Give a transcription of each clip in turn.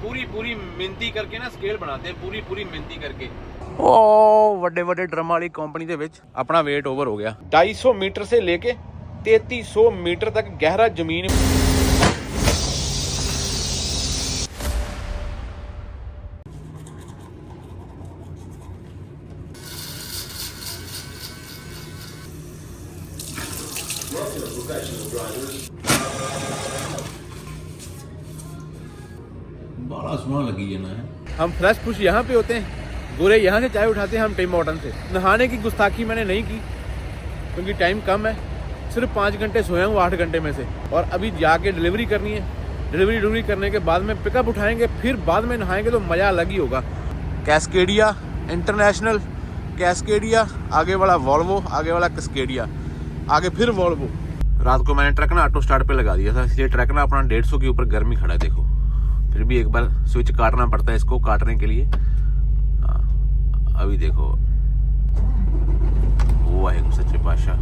पूरी मिहनती करके ना स्केल बनाते हैं, पूरी मिहनती करके। ओ ਵੱਡੇ ਵੱਡੇ ਡਰਮ ਵਾਲੀ ਕੰਪਨੀ ਦੇ ਵਿੱਚ ਆਪਣਾ weight over हो गया। 250 मीटर से लेके 3300 मीटर तक गहरा जमीन। बड़ा सोना लगी है ना। हम फ्रेश पुश यहाँ पे होते हैं, गोरे यहाँ से चाय उठाते हैं हम टिम हॉर्टन से। नहाने की गुस्ताखी मैंने नहीं की क्योंकि टाइम कम है, सिर्फ 5 घंटे सोया हूँ 8 घंटे में से। और अभी जाके डिलीवरी करनी है, डिलीवरी करने के बाद में पिकअप उठाएंगे, फिर बाद में नहाएंगे तो मज़ा अलग ही होगा। कैस्केडिया इंटरनेशनल, कैस्केडिया, आगे वाला वॉल्वो, आगे वाला कैस्केडिया, आगे फिर वॉल्वो। रात को मैंने ट्रक ना ऑटो स्टार्ट पे लगा दिया था, इसलिए ट्रक ना अपना 150 के ऊपर गर्मी खड़ा है। देखो फिर भी एक बार स्विच काटना पड़ता है इसको काटने के लिए। अभी देखो वो है सच्चे पातशाह।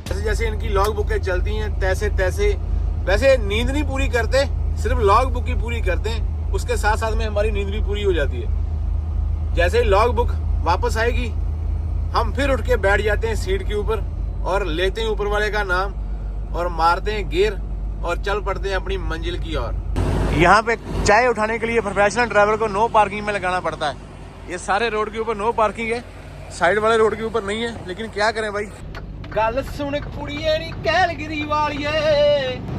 जैसे जैसे इनकी लॉग बुकें चलती हैं तैसे तैसे, वैसे नींद नहीं पूरी करते, सिर्फ लॉग बुक ही पूरी करते हैं, उसके साथ साथ में हमारी नींद भी पूरी हो जाती है। जैसे ही लॉग बुक वापस आएगी हम फिर उठ के बैठ जाते हैं सीट के ऊपर और लेते हैं ऊपर वाले का नाम और मारते हैं गियर और चल पड़ते हैं अपनी मंजिल की ओर। यहाँ पे चाय उठाने के लिए प्रोफेशनल ड्राइवर को नो पार्किंग में लगाना पड़ता है। ये सारे रोड के ऊपर नो पार्किंग है, साइड वाले रोड के ऊपर नहीं है, लेकिन क्या करें भाई। गल सुन कुड़िए नी कैलगरी वालिए,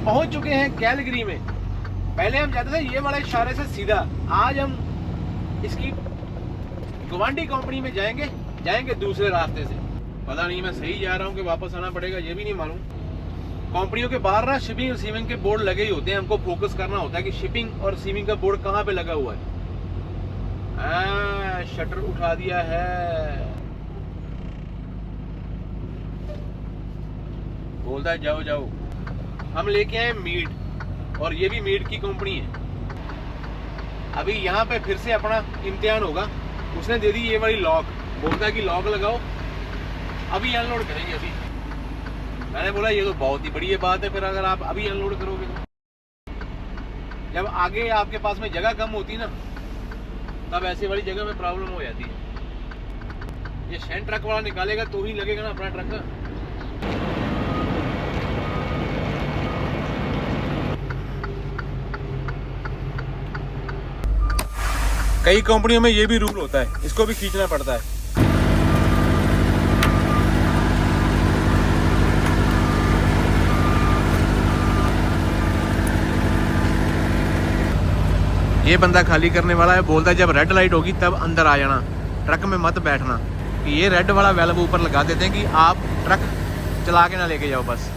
पहुंच चुके हैं कैलगरी में। पहले हम जाते थे ये वाले इशारे से सीधा, आज हम इसकी गुवांडी कंपनी में जाएंगे दूसरे रास्ते से। पता नहीं मैं सही जा रहा हूँ कि वापस आना पड़ेगा, ये भी नहीं मालूम। कंपनियों के बाहर ना शिपिंग और रिसीविंग के बोर्ड लगे ही होते हैं, हमको फोकस करना होता है कि शिपिंग और रिसीविंग का बोर्ड कहाँ पे लगा हुआ है। शटर उठा दिया है, बोलता है जाओ जाओ। हम लेके आए मीट और ये भी मीट की कंपनी है। अभी यहाँ पे फिर से अपना इम्तिहान होगा। उसने दे दी ये वाली लॉक, बोलता है कि लॉक लगाओ, अभी अनलोड करेंगे। अभी मैंने बोला ये तो बहुत ही बड़ी बात है, फिर अगर आप अभी अनलोड करोगे तो जब आगे आपके पास में जगह कम होती ना, तब ऐसे वाली जगह में प्रॉब्लम हो जाती है। ये शैन ट्रक वाला निकालेगा तो ही लगेगा ना अपना ट्रक का। कई कंपनियों में ये भी रूल होता है, इसको भी खींचना पड़ता है। ये बंदा खाली करने वाला है, बोलता है जब रेड लाइट होगी तब अंदर आ जाना, ट्रक में मत बैठना। कि ये रेड वाला वेल्व ऊपर लगा देते हैं कि आप ट्रक चला के ना लेके जाओ बस।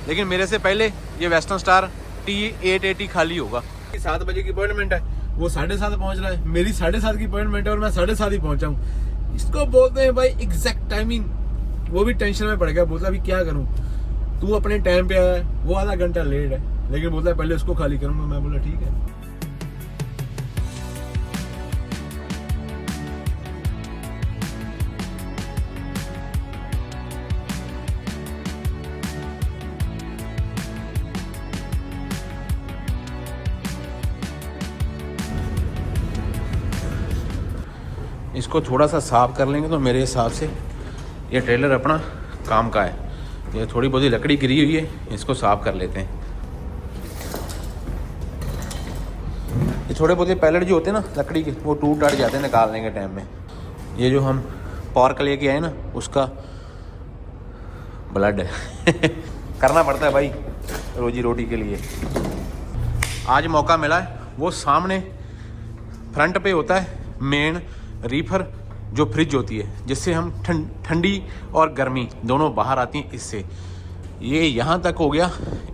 लेकिन मेरे से पहले ये वेस्टर्न स्टार T880 खाली होगा। 7 बजे की अपॉइंटमेंट है, वो 7:30 पहुंच रहा है। मेरी 7:30 की अपॉइंटमेंट है और मैं 7:30 ही पहुंचा हूँ। इसको बोलते हैं भाई एग्जैक्ट टाइमिंग। वो भी टेंशन में पड़ गया, बोलता अभी क्या करूँ, तू अपने टाइम पे आया, वो आधा घंटा लेट है, लेकिन बोलता है पहले उसको खाली करूँगा। मैं बोला ठीक है। इसको थोड़ा सा साफ कर लेंगे तो मेरे हिसाब से ये ट्रेलर अपना काम का है। ये थोड़ी बहुत लकड़ी गिरी हुई है, इसको साफ कर लेते हैं। ये थोड़े बहुत पैलेट जो होते हैं ना लकड़ी के, वो टूट टाट जाते हैं निकालने के टाइम में। ये जो हम पार्क लेके आए ना, उसका ब्लड है करना पड़ता है भाई रोजी रोटी के लिए। आज मौका मिला है, वो सामने फ्रंट पे होता है मेन रीफर जो फ्रिज होती है, जिससे हम ठंडी और गर्मी दोनों बाहर आती हैं इससे। ये यहाँ तक हो गया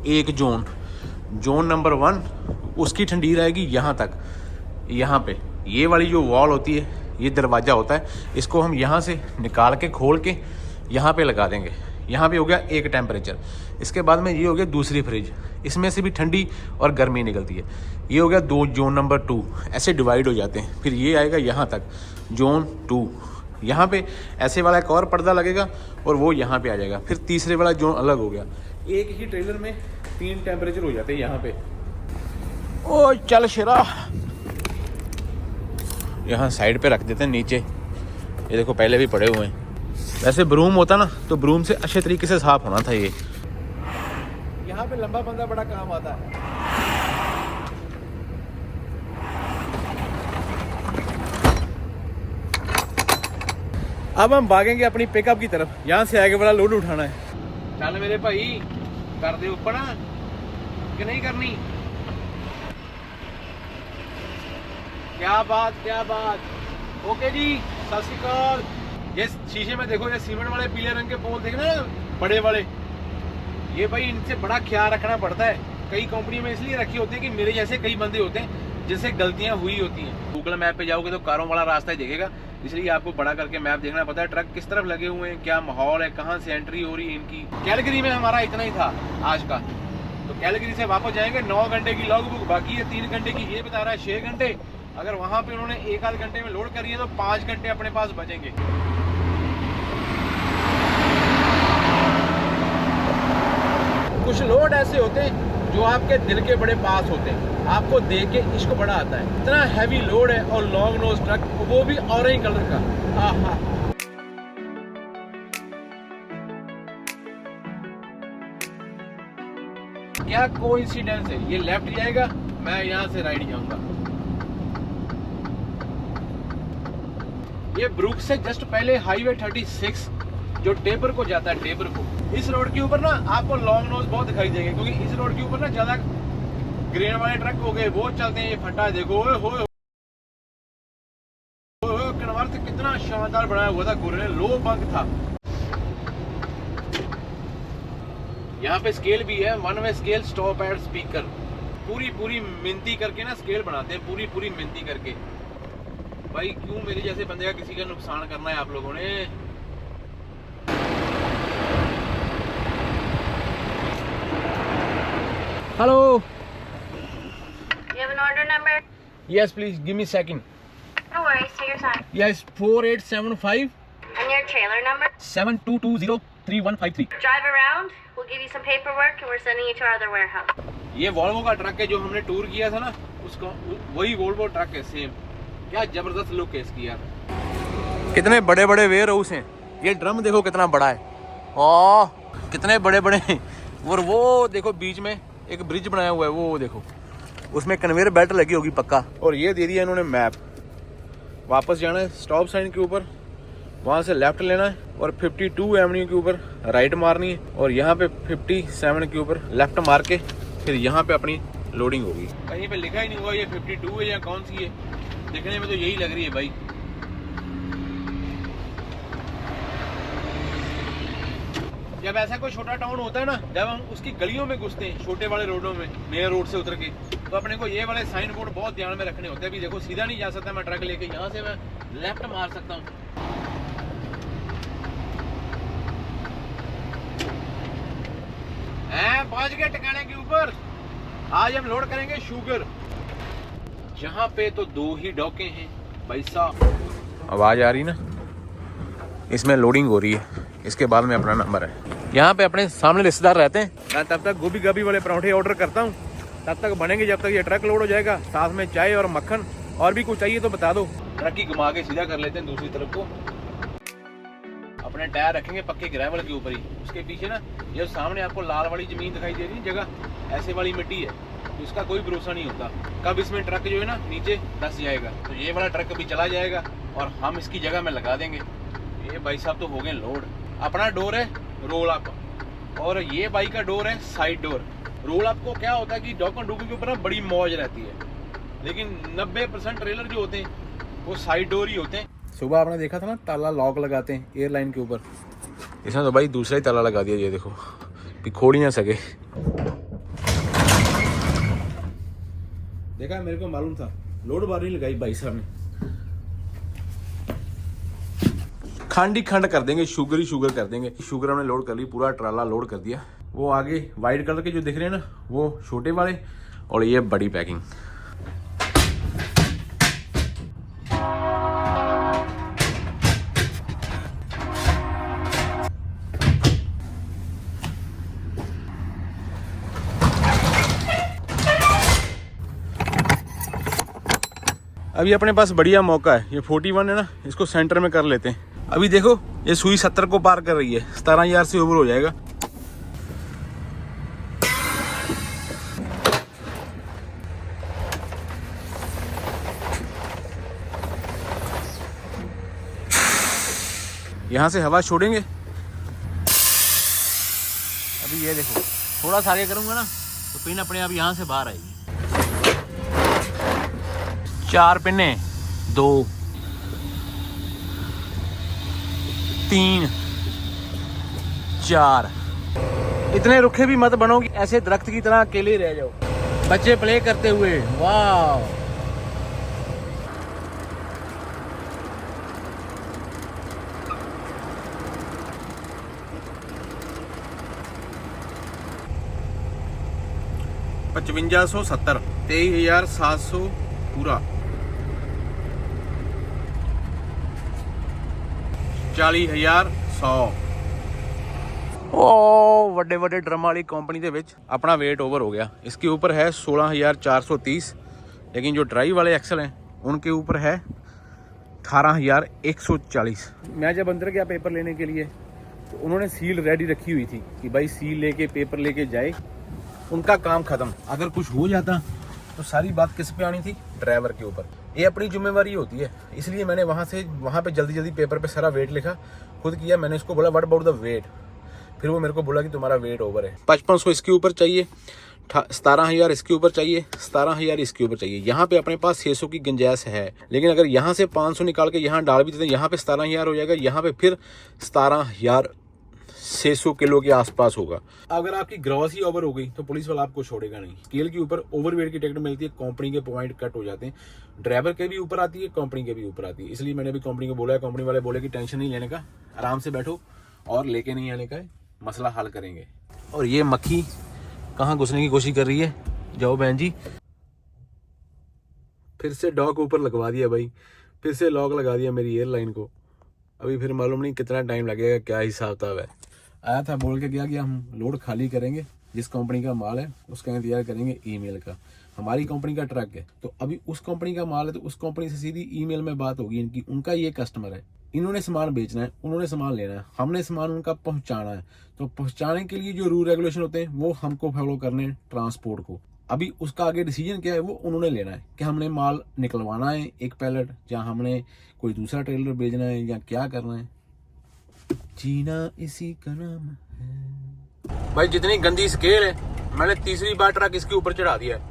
एक जोन नंबर 1, उसकी ठंडी रहेगी यहाँ तक। यहाँ पे ये वाली जो वॉल होती है, ये दरवाज़ा होता है, इसको हम यहाँ से निकाल के खोल के यहाँ पे लगा देंगे। यहाँ पे हो गया एक टेम्परेचर। इसके बाद में ये हो गया दूसरी फ्रिज, इसमें से भी ठंडी और गर्मी निकलती है। ये हो गया दो जोन नंबर 2, ऐसे डिवाइड हो जाते हैं। फिर ये आएगा यहाँ तक जोन 2, यहाँ पे ऐसे वाला एक और पर्दा लगेगा और वो यहाँ पे आ जाएगा। फिर तीसरे वाला जोन अलग हो गया। एक ही ट्रेलर में 3 टेम्परेचर हो जाते हैं यहाँ पे। ओ चल शेरा, यहाँ साइड पे रख देते हैं नीचे। ये देखो पहले भी पड़े हुए हैं। वैसे ब्रूम होता ना तो ब्रूम से अच्छे तरीके से साफ होना था। ये यहाँ पे लंबा बंदा बड़ा काम आता है। अब हम भागेंगे अपनी पिकअप की तरफ, यहाँ से आगे वाला लोड उठाना है। चल मेरे भाई, कर दे ऊपर कि नहीं करनी? क्या बात क्या बात। ओके जी, सत श्री अकाल। ये शीशे में देखो, ये सीमेंट वाले पीले रंग के पोल देखना बड़े वाले, ये भाई इनसे बड़ा ख्याल रखना पड़ता है। कई कंपनी में इसलिए रखी होती है कि मेरे जैसे कई बंदे होते हैं जिनसे गलतियां हुई होती हैं। गूगल मैप पे जाओगे तो कारों वाला रास्ता ही दिखेगा, इसलिए आपको बड़ा करके मैप देखना पड़ता है। ट्रक किस तरफ लगे हुए हैं, क्या माहौल है, कहाँ से एंट्री हो रही है इनकी। कैलगरी में हमारा इतना ही था आज का, तो कैलगरी से वापस जाएंगे। 9 घंटे की लॉग बुक बाकी है, 3 घंटे की ये बता रहा है 6 घंटे। अगर वहां पे उन्होंने 1 आध घंटे में लोड करी है तो 5 घंटे अपने पास बचेंगे। कुछ लोड ऐसे होते हैं जो आपके दिल के बड़े पास होते हैं, आपको देख के इश्क बड़ा आता है। इतना हैवी लोड है और लॉन्ग नोज ट्रक, वो भी ऑरेंज कलर का। आहा, क्या कोइंसिडेंस है। ये लेफ्ट जाएगा, मैं यहाँ से राइट जाऊंगा। ये ब्रुक से जस्ट पहले हाईवे 36 जो टेबर को जाता है, टेबर को, इस रोड के ऊपर ना आपको लॉन्ग नोज बहुत दिखाई देंगे, क्योंकि इस रोड के ऊपर ना ज्यादा ग्रेन वाले ट्रक हो गए वो चलते हैं। ये फटा देखो, ओए होए कन्वर्ट कितना शानदार बनाया हुआ था, गोरे लो बंक था। यहाँ पे स्केल भी है, 1 वे स्केल, स्टॉप एट स्पीकर। पूरी मिनती करके ना स्केल बनाते हैं, पूरी मिनती करके। भाई क्यों मेरे जैसे बंदे का किसी का नुकसान करना है आप लोगों ने। Hello, You have an order number? Yes please give me second. No worries, take your time. Yes 4875 And your trailer number? 72203153। Drive around. We'll give you some paperwork and we're sending you to our other warehouse. ये Volvo का truck है जो हमने tour किया था ना, उसका वही वॉल्वो ट्रक है सेम। क्या जबरदस्त लुक है इसकी यार। कितने बड़े बड़े वेयर हाउस हैं। ये ड्रम देखो कितना बड़ा है, ओह कितने बड़े बड़े हैं। और वो देखो बीच में एक ब्रिज बनाया हुआ है, वो देखो उसमें कन्वेयर बेल्ट लगी होगी पक्का। और ये दे दिया इन्होंने मैप। वापस जाना है स्टॉप साइन के ऊपर, वहाँ से लेफ्ट लेना है और 52 एवेन्यू के ऊपर राइट मारनी है और यहाँ पे 57 के ऊपर लेफ्ट मार के फिर यहाँ पे अपनी लोडिंग होगी। कहीं पे लिखा ही नहीं हुआ ये 52 है या कौन सी है, देखने में तो यही लग रही है भाई। जब ऐसा कोई छोटा टाउन होता है ना, जब हम उसकी गलियों में घुसते हैं, छोटे वाले रोडों में, मेन रोड से उतर के, तो अपने को ये वाले साइन बोर्ड बहुत ध्यान में रखने होते हैं। अभी देखो सीधा नहीं जा सकता मैं ट्रक लेके, यहाँ से मैं लेफ्ट मार सकता हूँ। पहुंच गए ठिकाने के ऊपर। आज हम लोड करेंगे शुगर। यहाँ पे तो 2 ही डॉके हैं भाई साहब। आवाज आ रही ना, इसमें लोडिंग हो रही है, इसके बाद में अपना नंबर है। यहाँ पे अपने सामने रिश्तेदार रहते हैं। मैं तब तक गोभी वाले पराठे ऑर्डर करता हूँ, तब तक बनेंगे जब तक ये ट्रक लोड हो जाएगा। साथ में चाय और मक्खन, और भी कुछ चाहिए तो बता दो। ट्रक की घुमा के सीधा कर लेते हैं दूसरी तरफ को। अपने टायर रखेंगे पक्के ग्रेवल के ऊपर ही। उसके पीछे ना ये सामने आपको लाल वाली जमीन दिखाई दे रही है जगह, ऐसे वाली मिट्टी है, तो इसका कोई भरोसा नहीं होता कब इसमें ट्रक जो है ना नीचे धंस जाएगा। तो ये वाला ट्रक कभी चला जाएगा और हम इसकी जगह में लगा देंगे। ये भाई साहब तो हो गए लोड। अपना डोर है रोल अप और ये बाइक का डोर है साइड डोर। रोल अप को क्या होता है कि डॉकन डूकी के ऊपर ना बड़ी मौज रहती है, लेकिन 90% ट्रेलर जो होते हैं वो साइड डोर ही होते हैं। सुबह आपने देखा था ना ताला लॉक लगाते हैं एयरलाइन के ऊपर, इसमें तो भाई दूसरा ही ताला लगा दिया। ये देखो कि खोल ही ना सके। देखा, मेरे को मालूम था, लोड बार नहीं लगाई भाई साहब ने। खंड ही खंड कर देंगे, शुगर ही शुगर कर देंगे। शुगर हमने लोड कर ली, पूरा ट्राला लोड कर दिया। वो आगे वाइट कलर के जो दिख रहे हैं ना, वो छोटे वाले, और ये बड़ी पैकिंग। अभी अपने पास बढ़िया मौका है, ये 41 है ना, इसको सेंटर में कर लेते हैं। अभी देखो ये सुई 70 को पार कर रही है, 17,000 से ओवर हो जाएगा। यहां से हवा छोड़ेंगे। अभी ये देखो, थोड़ा सा आगे करूंगा ना तो पिन अपने आप यहां से बाहर आएगी। 4 पिने, 2, 3, 4। इतने रुखे भी मत बनो कि ऐसे दरख्त की तरह अकेले रह जाओ। बच्चे प्ले करते हुए, वाह। $5570, 23,700 पूरा, 40,100। ओ ਵੱਡੇ ਵੱਡੇ ਡਰਮ ਵਾਲੀ ਕੰਪਨੀ ਦੇ ਵਿੱਚ अपना वेट ओवर हो गया। इसके ऊपर है 16,430, लेकिन जो ड्राई वाले एक्सल हैं उनके ऊपर है 18,140। मैं जब अंदर गया पेपर लेने के लिए तो उन्होंने सील रेडी रखी हुई थी कि भाई सील लेके पेपर लेके जाए, उनका काम खत्म। अगर कुछ हो जाता तो सारी बात किस पे आनी थी? ड्राइवर के ऊपर। ये अपनी जिम्मेवारी होती है, इसलिए मैंने वहाँ पे जल्दी जल्दी पेपर पे सारा वेट लिखा, खुद किया। मैंने उसको बोला व्हाट अबाउट द वेट, फिर वो मेरे को बोला कि तुम्हारा वेट ओवर है। 5500 इसके ऊपर चाहिए, 17,000 इसके ऊपर चाहिए, 17,000 इसके ऊपर चाहिए। यहाँ पे अपने पास 600 की गुंजाइश है, लेकिन अगर यहाँ से 500 निकाल के यहाँ डाल भी देते हैं, यहाँ पे 17,000 हो जाएगा, यहाँ पे फिर 17,600 किलो के आसपास होगा। अगर आपकी ग्रॉस ही ओवर हो गई तो पुलिस वाला आपको छोड़ेगा नहीं। स्केल के ऊपर ओवरवेट की टिकट मिलती है, कंपनी के पॉइंट कट हो जाते हैं, ड्राइवर के भी ऊपर आती है, कंपनी के भी ऊपर आती है। इसलिए मैंने भी कंपनी को बोला है, कंपनी वाले बोले कि टेंशन नहीं लेने का, आराम से बैठो और लेके नहीं आने का है, मसला हल करेंगे। और ये मक्खी कहाँ घुसने की कोशिश कर रही है? जाओ बहन जी। फिर से डॉक ऊपर लगवा दिया भाई, फिर से लॉक लगा दिया मेरी एयरलाइन को। अभी फिर मालूम नहीं कितना टाइम लगेगा, क्या हिसाब किताब है। आया था बोल के क्या कि हम लोड खाली करेंगे, जिस कंपनी का माल है उसका इंतजार करेंगे ईमेल का। हमारी कंपनी का ट्रक है तो अभी उस कंपनी का माल है तो उस कंपनी से सीधी ईमेल में बात होगी इनकी। उनका ये कस्टमर है, इन्होंने सामान बेचना है, उन्होंने सामान लेना है, हमने सामान उनका पहुंचाना है। तो पहुंचाने के लिए जो रूल रेगुलेशन होते हैं वो हमको फॉलो करने हैं, ट्रांसपोर्ट को। अभी उसका आगे डिसीजन क्या है वो उन्होंने लेना है कि हमने माल निकलवाना है एक पैलेट, या हमने कोई दूसरा ट्रेलर भेजना है, या क्या करना है। जीना इसी का नाम है। भाई जितनी गंदी स्केल है, मैंने तीसरी बार ट्रक इसके ऊपर चढ़ा दिया है।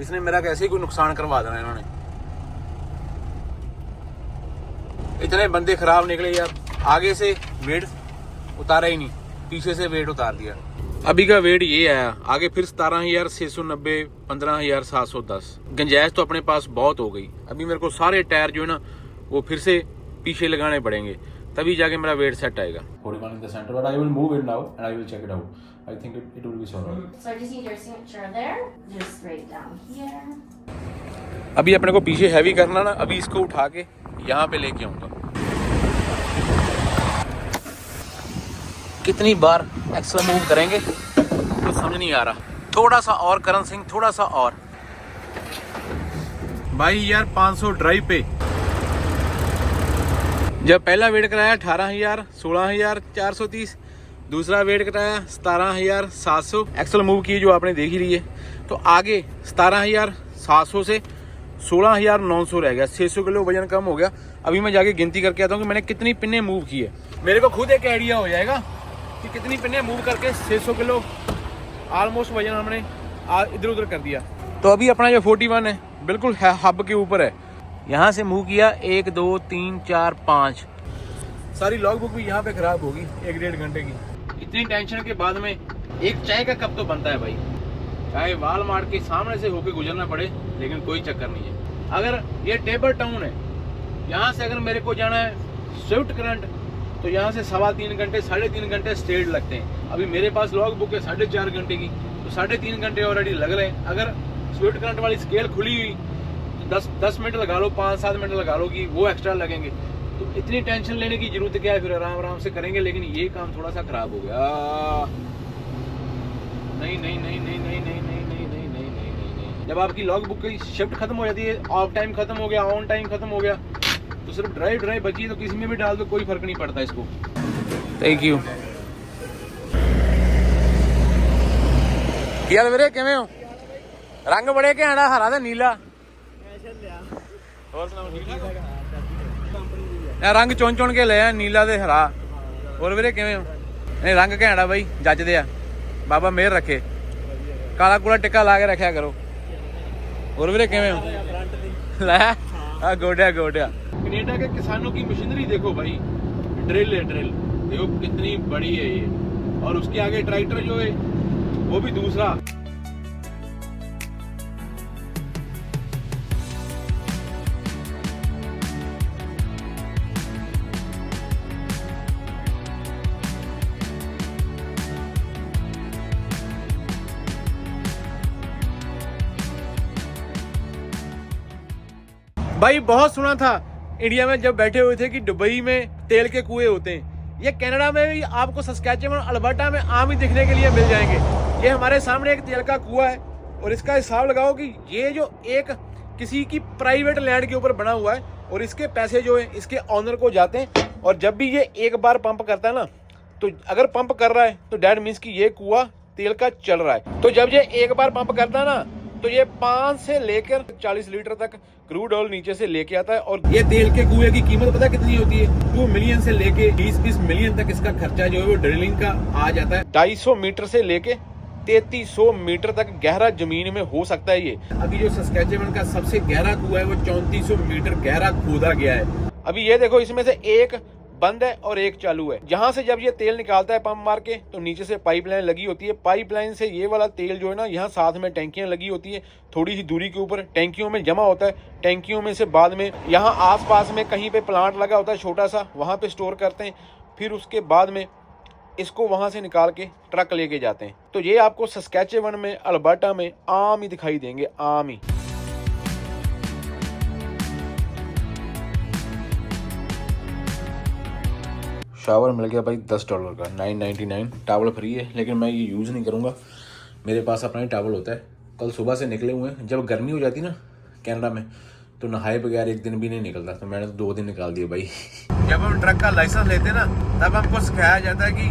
इसने मेरा कैसे ही कोई नुकसान करवा देना इन्होंने। इतने बंदे खराब निकले यार, आगे से वेट उतारा ही नहीं, पीछे से वेट उतार दिया। अभी का वेट ये आया, आगे फिर 17,690, 15,710। गुंजाइश तो अपने पास बहुत हो गई। अभी मेरे को सारे टायर जो है ना वो फिर से पीछे लगाने पड़ेंगे, तभी जाके मेरा वेट सेट आएगा। 41 in the center, but I will move it now and I will check it out. I think it will be solid. So I just need your signature there, just right down here. अभी अपने को पीछे heavy करना ना, अभी इसको उठा के यहाँ पे लेके आऊंगा। कितनी बार एक्सेल मूव करेंगे तो समझ नहीं आ रहा। थोड़ा सा और करण सिंह, थोड़ा सा और। भाई यार 500 ड्राइव पे जब पहला वेट कराया 18,000, 16,430, दूसरा वेट कराया 17,700। एक्सेल मूव की जो आपने देख ही ली है, तो आगे 17,700 से 16,900 रह गया, 600 किलो वजन कम हो गया। अभी मैं जाके गिनती करके आता हूँ कि मैंने कितनी पिन्ने मूव की है। मेरे को खुद एक आइडिया हो जाएगा कि कितनी पिन्ने मूव करके 600 किलो ऑलमोस्ट वजन हमने इधर उधर कर दिया। तो अभी अपना जो 41 है बिल्कुल हब के ऊपर है। यहाँ से मूव किया 1, 2, 3, 4, 5। सारी लॉग बुक भी यहाँ पे खराब होगी 1-1.5 घंटे की। इतनी टेंशन के बाद में एक चाय का कप तो बनता है भाई, चाहे वालमार्ट के सामने से होके गुजरना पड़े, लेकिन कोई चक्कर नहीं है। अगर ये टेबल टाउन है, यहाँ से अगर मेरे को जाना है स्विफ्ट करंट तो यहाँ से 3.25 घंटे 3.5 घंटे स्ट्रेट लगते हैं। अभी मेरे पास लॉग बुक है 4.5 घंटे की, तो 3.5 घंटे ऑलरेडी लग रहे हैं। अगर स्विफ्ट करंट वाली स्केल खुली हुई तो 10 मिनट लगा लो, 5-7 मिनट लगा लो कि वो एक्स्ट्रा लगेंगे। तो इतनी टेंशन लेने की जरूरत क्या है, फिर आराम आराम से करेंगे। लेकिन ये काम थोड़ा सा खराब हो गया। नहीं नहीं नहीं नहीं नहीं नहीं नहीं नहीं नहीं नहीं नहीं नहीं। जब आपकी लॉग बुक की शिफ्ट खत्म हो जाती है, ऑफ टाइम खत्म हो गया, ऑन टाइम खत्म हो गया, तो सिर्फ ड्राइव बची है, तो किसी में भी डाल दो कोई फर्क नहीं पड़ता इसको। Thank you. ਕੀ ਹਾਲ ਵੀਰੇ, ਕਿਵੇਂ ਹੋ? ਰੰਗ ਬੜੇ ਘੈਂਟਾ, ਹਰਾ ਤੇ ਨੀਲਾ। ਹੋਰ ਸੁਣਾਓ, ਠੀਕ ਠਾਕ? ਇਹ ਰੰਗ ਚੁਣ ਕੇ ਲਿਆ, ਨੀਲਾ ਤੇ ਹਰਾ। ਹੋਰ ਵੀਰੇ ਕਿਵੇਂ ਹੋ? ਇਹ ਰੰਗ ਘੈਂਟਾ ਬਾਈ, ਜੱਜਦੇ ਆ। ਬਾਬਾ ਮਿਹਰ ਰੱਖੇ। ਕਾਲਾ ਕੂਲਾ ਟਿੱਕਾ ਲਾ ਕੇ ਰੱਖਿਆ ਕਰੋ। ਹੋਰ ਵੀਰੇ ਕਿਵੇਂ ਹੋ? ਲੈ ਆ ਗੋਡਿਆ। कनाडा के किसानों की मशीनरी देखो भाई, ड्रिल है, ड्रिल देखो कितनी बड़ी है ये, और उसके आगे ट्रैक्टर जो है वो भी दूसरा। भाई बहुत सुना था इंडिया में जब बैठे हुए थे कि दुबई में तेल के कुएं होते हैं। ये कनाडा में भी आपको सस्कैचुअन, अल्बर्टा में आम ही दिखने के लिए मिल जाएंगे। ये हमारे सामने एक तेल का कुआं है, और इसका हिसाब लगाओ कि ये जो एक किसी की प्राइवेट लैंड के ऊपर बना हुआ है, और इसके पैसे जो है इसके ऑनर को जाते हैं। और जब भी ये एक बार पंप करता है ना, तो अगर पंप कर रहा है तो डैट मीन्स कि ये कुआं तेल का चल रहा है। तो जब ये एक बार पंप करता है ना, तो ये 5 से लेकर 40 लीटर तक क्रूड ऑयल नीचे से लेके आता है। और ये तेल के कुएं की कीमत पता कितनी होती है? 2 मिलियन से लेके 20 मिलियन तक इसका खर्चा जो है वो ड्रिलिंग का आ जाता है। 250 मीटर से लेके 3300 मीटर तक गहरा जमीन में हो सकता है ये। अभी जो सस्कैचुअन का सबसे गहरा कुआं है वो 3400 मीटर गहरा खोदा गया है। अभी ये देखो, इसमें से एक बंद है और एक चालू है। यहाँ से जब ये तेल निकालता है पंप मार के, तो नीचे से पाइपलाइन लगी होती है। पाइपलाइन से ये वाला तेल जो है ना, यहाँ साथ में टैंकियां लगी होती है, थोड़ी सी दूरी के ऊपर टैंकियों में जमा होता है। टैंकियों में से बाद में यहाँ आसपास में कहीं पे प्लांट लगा होता है छोटा सा, वहाँ पे स्टोर करते हैं। फिर उसके बाद में इसको वहाँ से निकाल के ट्रक लेके जाते हैं। तो ये आपको सस्कैचुअन में, अल्बर्टा में आम ही दिखाई देंगे, आम ही। शावर मिल गया भाई $10 का, $9.99। टावल फ्री है, लेकिन मैं ये यूज़ नहीं करूँगा, मेरे पास अपना ही टावल होता है। कल सुबह से निकले हुए हैं। जब गर्मी हो जाती ना कनाडा में, तो नहाए बगैर एक दिन भी नहीं निकलता, तो मैंने तो 2 दिन निकाल दिए भाई। जब हम ट्रक का लाइसेंस लेते ना, तब हमको सिखाया जाता है कि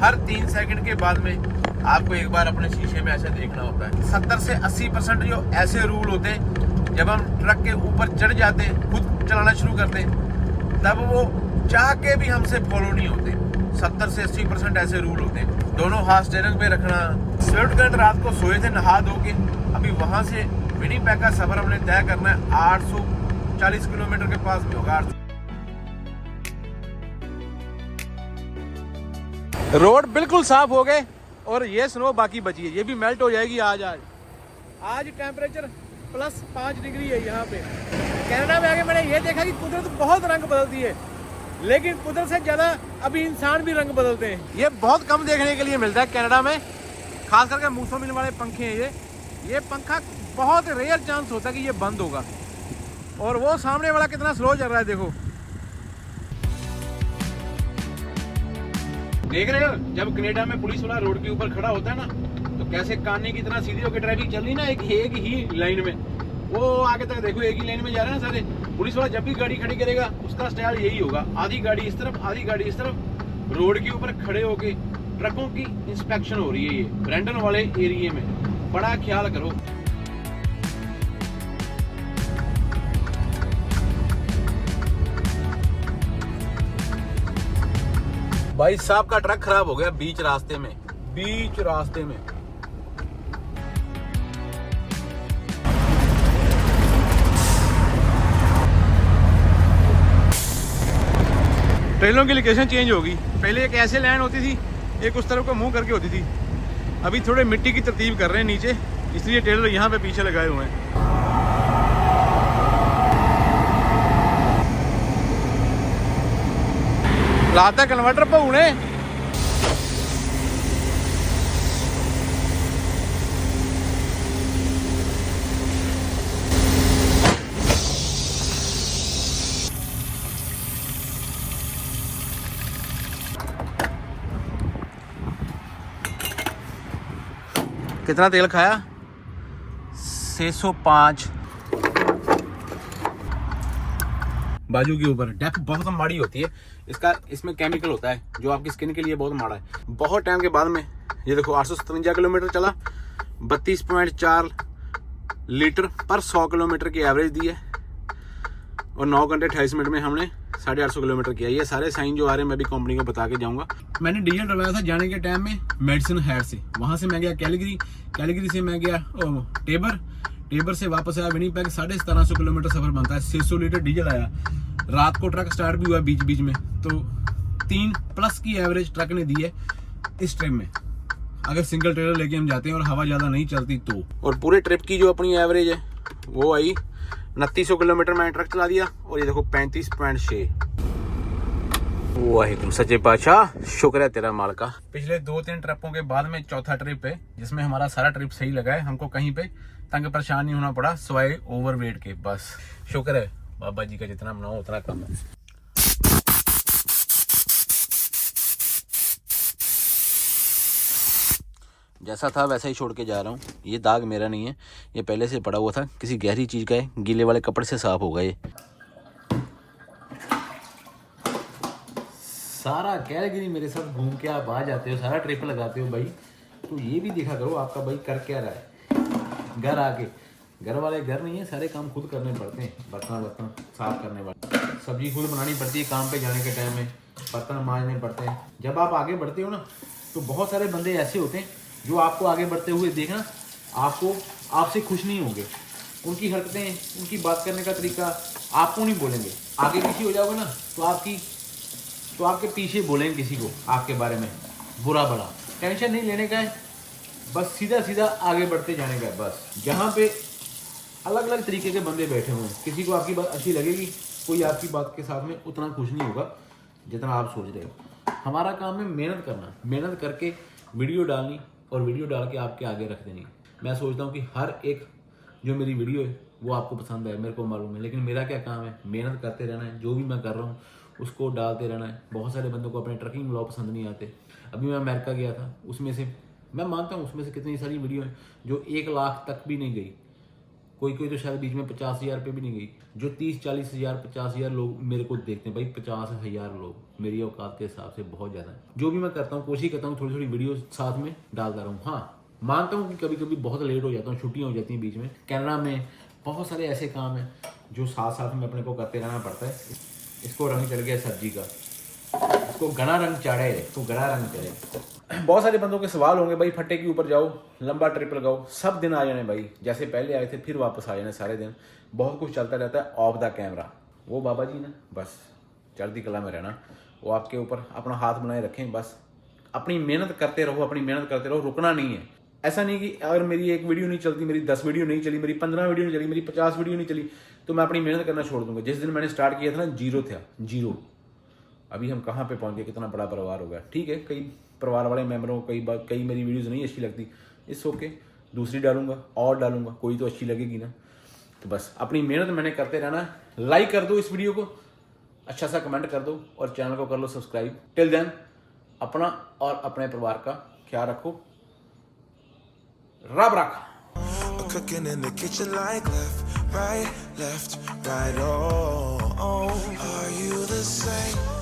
हर 3 सेकंड के बाद में आपको एक बार अपने शीशे में ऐसे देखना होता है। 70 से 80% जो ऐसे रूल होते हैं, जब हम ट्रक के ऊपर चढ़ जाते हैं, खुद चलाना शुरू करते हैं, तब वो चाह के भी हमसे फॉलो नहीं होते। 70 से 80% ऐसे रूल होते हैं। दोनों हाथ स्टीयरिंग पे रखना। स्विफ्ट करंट रात को सोए थे नहा धो के। अभी वहां से विनिपेग का सफर हमने तय करना है, 840 किलोमीटर के पास में होगा। रोड बिल्कुल साफ हो गए, और ये स्नो बाकी बची है, ये भी मेल्ट हो जाएगी आज टेम्परेचर +5 डिग्री है यहाँ पे। कनाडा में आके मैंने ये देखा कि कुदरत बहुत रंग बदलती है, लेकिन कुदरत से ज्यादा अभी इंसान भी रंग बदलते हैं। ये बहुत कम देखने के लिए मिलता है कनाडा में, खास करके मूसो मिल वाले पंखे हैं ये पंखा बहुत रेयर चांस होता है कि ये बंद होगा। और वो सामने वाला कितना स्लो चल रहा है, देखो। देख रहे हो, जब कनाडा में पुलिस वाला रोड के ऊपर खड़ा होता है ना, तो कैसे काने की तरह सीधी होकर ट्रैफिक चल रही ना, एक ही लाइन में। वो आगे तक देखो एक ही लाइन में जा रहे हैं ना सारे। पुलिस वाला जब भी गाड़ी खड़ी करेगा, उसका स्टाइल यही होगा, आधी गाड़ी इस तरफ, आधी गाड़ी इस तरफ। रोड के ऊपर खड़े होके ट्रकों की इंस्पेक्शन हो रही है ये ब्रैंडन वाले एरिया में। बड़ा ख्याल करो। भाई साहब का ट्रक खराब हो गया बीच रास्ते में। ट्रेनों की लोकेशन चेंज होगी। पहले एक ऐसे लाइन होती थी, एक उस तरफ को मुंह करके होती थी। अभी थोड़े मिट्टी की तरतीब कर रहे हैं नीचे, इसलिए टेलर यहाँ पे पीछे लगाए हुए हैं। लाता कन्वर्टर भूने कितना तेल खाया 605 बाजू के ऊपर। डेप्थ बहुत माड़ी होती है इसका, इसमें केमिकल होता है जो आपकी स्किन के लिए बहुत माड़ा है। बहुत टाइम के बाद में ये देखो 857 किलोमीटर चला, 32.4 लीटर पर 100 किलोमीटर की एवरेज दी है और 9 घंटे 28 मिनट में हमने 850 किलोमीटर किया। ये सारे साइन जो आ रहे हैं मैं भी कंपनी को बता के जाऊंगा। मैंने डीजल डलवाया था जाने के टाइम में मेडिसिन हेड से, वहां से मैं गया कैलगरी, कैलगरी से मैं गया टेबर, टेबर से वापस आया विनिपेग। 1750 किलोमीटर सफर बनता है, 600 लीटर डीजल आया। रात को ट्रक स्टार्ट भी हुआ बीच बीच में, तो 3+ की एवरेज ट्रक ने दी है इस ट्रिप में, अगर सिंगल ट्रेलर लेके हम जाते हैं और हवा ज्यादा नहीं चलती तो। और पूरे ट्रिप की जो अपनी एवरेज है वो आई 2900 किलोमीटर मैंने ट्रक चला दिया और ये देखो 35.6। वाहिगुरू सच्चे पातशाह, शुक्र है तेरा मालिका। पिछले 2-3 ट्रिपों के बाद में चौथा ट्रिप है जिसमें हमारा सारा ट्रिप सही लगा है, हमको कहीं पे तंग परेशान नहीं होना पड़ा सिवाय ओवरवेट के। बस शुक्र है बाबा जी का, जितना बनाओ उतना कम है। जैसा था वैसा ही छोड़ के जा रहा हूँ। ये दाग मेरा नहीं है, ये पहले से पड़ा हुआ था, किसी गहरी चीज का है, गीले वाले कपड़े से साफ होगा ये। सारा कैलगरी मेरे साथ घूम के आप आ जाते हो, सारा ट्रिप लगाते हो भाई, तो ये भी देखा करो आपका भाई कर क्या रहा है। घर आके घर वाले घर नहीं है, सारे काम खुद करने पड़ते हैं, बर्तन साफ करने पड़ते, सब्जी खुद बनानी पड़ती है, काम पे जाने के टाइम में बर्तन मांजने पड़ते हैं। जब आप आगे बढ़ते हो ना तो बहुत सारे बंदे ऐसे होते हैं जो आपको आगे बढ़ते हुए देखना आपको आपसे खुश नहीं होंगे, उनकी हरकतें, उनकी बात करने का तरीका आपको नहीं बोलेंगे। आगे पीछे हो जाओगे ना तो आपके पीछे बोलेंगे किसी को आपके बारे में बुरा भला। टेंशन नहीं लेने का है, बस सीधा सीधा आगे बढ़ते जाने का है। बस जहाँ पे अलग अलग तरीके के बंदे बैठे हुए हैं, किसी को आपकी बात अच्छी लगेगी, कोई आपकी बात के साथ में उतना खुश नहीं होगा जितना आप सोच रहे हो। हमारा काम है मेहनत करना, मेहनत करके वीडियो डालनी और वीडियो डाल के आपके आगे रख देनी। मैं सोचता हूँ कि हर एक जो मेरी वीडियो है वो आपको पसंद है, मेरे को मालूम है, लेकिन मेरा क्या काम है, मेहनत करते रहना है, जो भी मैं कर रहा हूँ उसको डालते रहना है। बहुत सारे बंदों को अपने ट्रकिंग व्लॉग पसंद नहीं आते। अभी मैं अमेरिका गया था, उसमें से मैं मानता हूँ उसमें से कितनी सारी वीडियो हैं जो 1 लाख तक भी नहीं गई, कोई तो शायद बीच में 50,000 पे भी नहीं गई, जो 30-40 हज़ार 50,000 लोग मेरे को देखते हैं। भाई 50,000 लोग मेरी औकात के हिसाब से बहुत ज़्यादा है। जो भी मैं करता हूँ कोशिश करता हूँ थोड़ी थोड़ी वीडियो साथ में डालता रहूँ। हाँ मानता हूँ कि कभी कभी बहुत लेट हो जाता हूँ, छुट्टियाँ हो जाती हैं बीच में, कनाडा में बहुत सारे ऐसे काम हैं जो साथ साथ में अपने को करते रहना पड़ता है। इसको रंग चढ़ गया सब्जी का, इसको घना रंग चढ़े, इसको गड़ा रंग चढ़े। बहुत सारे बंदों के सवाल होंगे भाई फट्टे के ऊपर जाओ, लंबा ट्रिप लगाओ, सब दिन आ जाने भाई, जैसे पहले आए थे फिर वापस आ जाने सारे दिन। बहुत कुछ चलता रहता है ऑफ द कैमरा। वो बाबा जी ने बस चढ़ती कला में रहना, वो आपके ऊपर अपना हाथ बनाए रखें, बस अपनी मेहनत करते रहो, अपनी मेहनत करते रहो, रुकना नहीं है। ऐसा नहीं कि अगर मेरी 1 वीडियो नहीं चलती, मेरी 10 वीडियो नहीं चली, मेरी 15 वीडियो नहीं चली, मेरी 50 वीडियो नहीं चली तो मैं अपनी मेहनत करना छोड़ दूंगा। जिस दिन मैंने स्टार्ट किया था ना जीरो था, जीरो। अभी हम कहाँ पे पहुंच गए, कितना बड़ा परिवार हो गया। ठीक है, कई परिवार वाले मेम्बरों को कई मेरी वीडियोज़ नहीं अच्छी लगती, इट्स ओके, दूसरी डालूंगा और डालूंगा, कोई तो अच्छी लगेगी ना। तो बस अपनी मेहनत मैंने करते रहना। लाइक कर दो इस वीडियो को, अच्छा सा कमेंट कर दो और चैनल को कर लो सब्सक्राइब। टिल देन अपना और अपने परिवार का ख्याल रखो। रब रखा। Cooking in the kitchen like left, right, oh, are you the same?